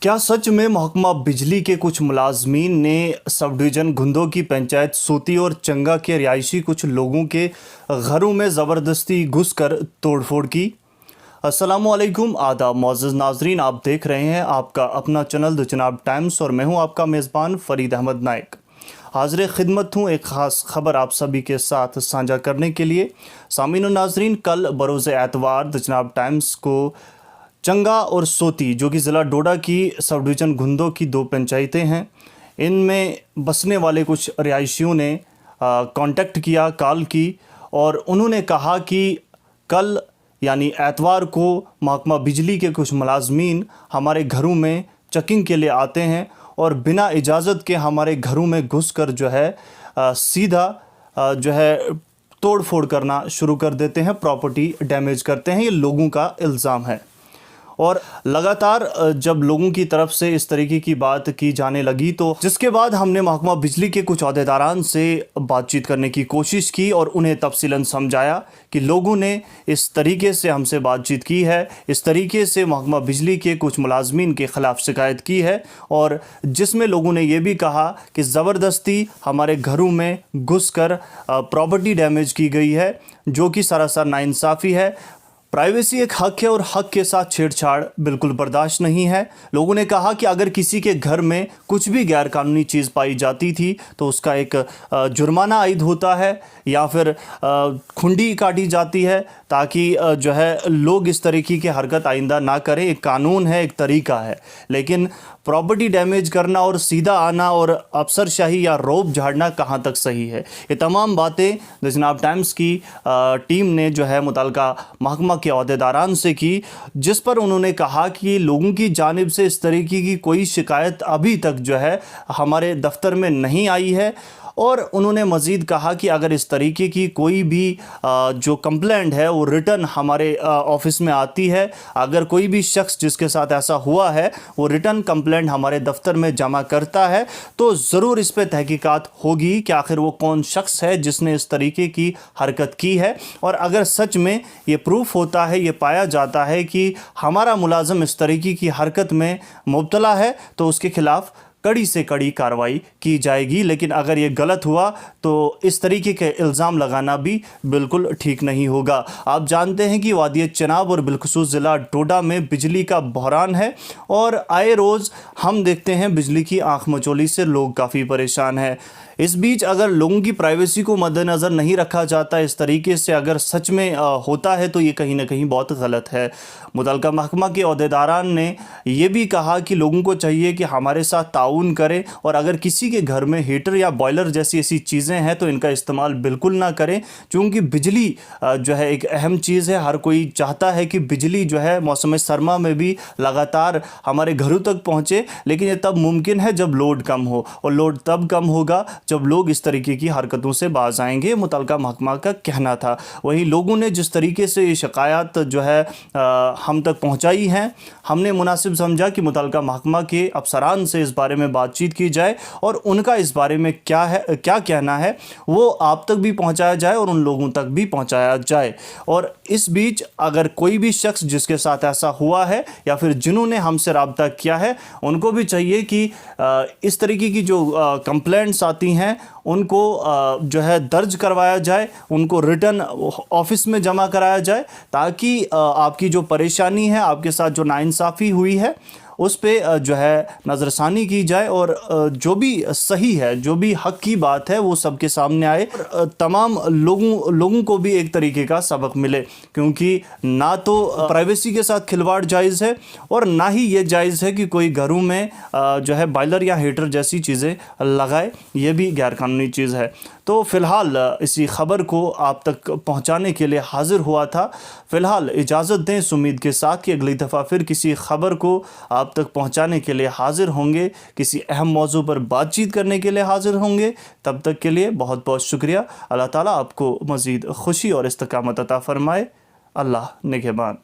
क्या सच में महकमा बिजली के कुछ मुलाजमीन ने सब डिवीज़न घुंदो की पंचायत सूती और चंगा के रिहायशी कुछ लोगों के घरों में ज़बरदस्ती घुसकर तोड़फोड़ की? अस्सलामुअलैकुम, आदाब मोअज़्ज़ज़ नाज़रीन, आप देख रहे हैं आपका अपना चैनल द चनाब टाइम्स और मैं हूं आपका मेज़बान फ़रीद अहमद नाइक। हाज़िर खिदमत हूँ एक ख़ास ख़बर आप सभी के साथ साझा करने के लिए। सामीन और नाज़रीन, कल बरोज़ एतवार द चनाब टाइम्स को चंगा और सोती, जो कि ज़िला डोडा की सब डिवीज़न घुंदो की दो पंचायतें हैं, इनमें बसने वाले कुछ रिहायशियों ने कांटेक्ट किया, कॉल की और उन्होंने कहा कि कल यानी एतवार को महकमा बिजली के कुछ मुलाजमीन हमारे घरों में चेकिंग के लिए आते हैं और बिना इजाज़त के हमारे घरों में घुसकर जो है सीधा जो है तोड़ फोड़ करना शुरू कर देते हैं, प्रॉपर्टी डैमेज करते हैं। ये लोगों का इल्ज़ाम है और लगातार जब लोगों की तरफ से इस तरीके की बात की जाने लगी तो जिसके बाद हमने महकमा बिजली के कुछ अहदेदारान से बातचीत करने की कोशिश की और उन्हें तफसीलन समझाया कि लोगों ने इस तरीके से हमसे बातचीत की है, इस तरीके से महकमा बिजली के कुछ मुलाजमीन के ख़िलाफ़ शिकायत की है और जिसमें लोगों ने ये भी कहा कि ज़बरदस्ती हमारे घरों में घुसकर प्रॉपर्टी डैमेज की गई है, जो कि सरासर नाइंसाफ़ी है। प्राइवेसी एक हक़ है और हक़ के साथ छेड़छाड़ बिल्कुल बर्दाश्त नहीं है। लोगों ने कहा कि अगर किसी के घर में कुछ भी गैरकानूनी चीज़ पाई जाती थी तो उसका एक जुर्माना आयद होता है या फिर खुंडी काटी जाती है ताकि जो है लोग इस तरीके की हरकत आइंदा ना करें। एक कानून है, एक तरीका है, लेकिन प्रॉपर्टी डैमेज करना और सीधा आना और अफसरशाही या रौब झाड़ना कहाँ तक सही है? ये तमाम बातें द चनाब टाइम्स की टीम ने जो है मुतल्लिका महकमा के अहदेदारान से की, जिस पर उन्होंने कहा कि लोगों की जानिब से इस तरीके की कोई शिकायत अभी तक जो है हमारे दफ्तर में नहीं आई है। और उन्होंने मज़ीद कहा कि अगर इस तरीके की कोई भी जो कंप्लेंट है वो रिटर्न हमारे ऑफ़िस में आती है, अगर कोई भी शख्स जिसके साथ ऐसा हुआ है वो रिटर्न कंप्लेंट हमारे दफ्तर में जमा करता है तो ज़रूर इस पर तहकीकात होगी कि आखिर वो कौन शख्स है जिसने इस तरीके की हरकत की है। और अगर सच में ये प्रूफ होता है, ये पाया जाता है कि हमारा मुलाज़म इस तरीके की हरकत में मुब्तला है तो उसके ख़िलाफ़ कड़ी से कड़ी कार्रवाई की जाएगी। लेकिन अगर ये गलत हुआ तो इस तरीके के इल्ज़ाम लगाना भी बिल्कुल ठीक नहीं होगा। आप जानते हैं कि वादी चनाब और बिलखुसूस ज़िला डोडा में बिजली का बहरान है और आए रोज़ हम देखते हैं बिजली की आँख मचोली से लोग काफ़ी परेशान हैं। इस बीच अगर लोगों की प्राइवेसी को मद्देनज़र नहीं रखा जाता, इस तरीके से अगर सच में होता है तो ये कहीं ना कहीं बहुत गलत है। मुतल्लिका महकमा के अहदेदारान ने यह भी कहा कि लोगों को चाहिए कि हमारे साथ ताउन करें और अगर किसी के घर में हीटर या बॉयलर जैसी ऐसी चीज़ें हैं तो इनका इस्तेमाल बिल्कुल ना करें, क्योंकि बिजली जो है एक अहम चीज़ है। हर कोई चाहता है कि बिजली जो है मौसम सरमा में भी लगातार हमारे घरों तक पहुँचे, लेकिन ये तब मुमकिन है जब लोड कम हो और लोड तब कम होगा जब लोग इस तरीके की हरकतों से बाज आएंगे, मुतल्लिका महकमा का कहना था। वहीं लोगों ने जिस तरीके से ये शिकायत जो है हम तक पहुंचाई हैं, हमने मुनासिब समझा कि मुतल्लिका महकमा के अफसरान से इस बारे में बातचीत की जाए और उनका इस बारे में क्या कहना है वो आप तक भी पहुंचाया जाए और उन लोगों तक भी पहुंचाया जाए। और इस बीच अगर कोई भी शख्स जिसके साथ ऐसा हुआ है या फिर जिन्होंने हमसे रब्ता किया है, उनको भी चाहिए कि इस तरीके की जो कंप्लेंट्स आती हैं उनको जो है दर्ज करवाया जाए, उनको रिटर्न ऑफिस में जमा कराया जाए, ताकि आपकी जो परेशानी है, आपके साथ जो नाइंसाफ़ी हुई है उस पे जो है नज़रसानी की जाए और जो भी सही है, जो भी हक़ की बात है वो सबके सामने आए और तमाम लोगों को भी एक तरीके का सबक मिले, क्योंकि ना तो प्राइवेसी के साथ खिलवाड़ जायज़ है और ना ही ये जायज़ है कि कोई घरों में जो है बॉयलर या हीटर जैसी चीज़ें लगाए, ये भी गैरकानूनी चीज़ है। तो फ़िलहाल इसी ख़बर को आप तक पहुंचाने के लिए हाज़िर हुआ था। फ़िलहाल इजाज़त दें इस उम्मीद के साथ कि अगली दफ़ा फिर किसी ख़बर को आप तक पहुंचाने के लिए हाज़िर होंगे, किसी अहम मौजू पर बातचीत करने के लिए हाज़िर होंगे। तब तक के लिए बहुत बहुत शुक्रिया। अल्लाह ताला आपको मज़ीद खुशी और इस्तकामत अता फ़रमाए। अल्लाह निगहबान।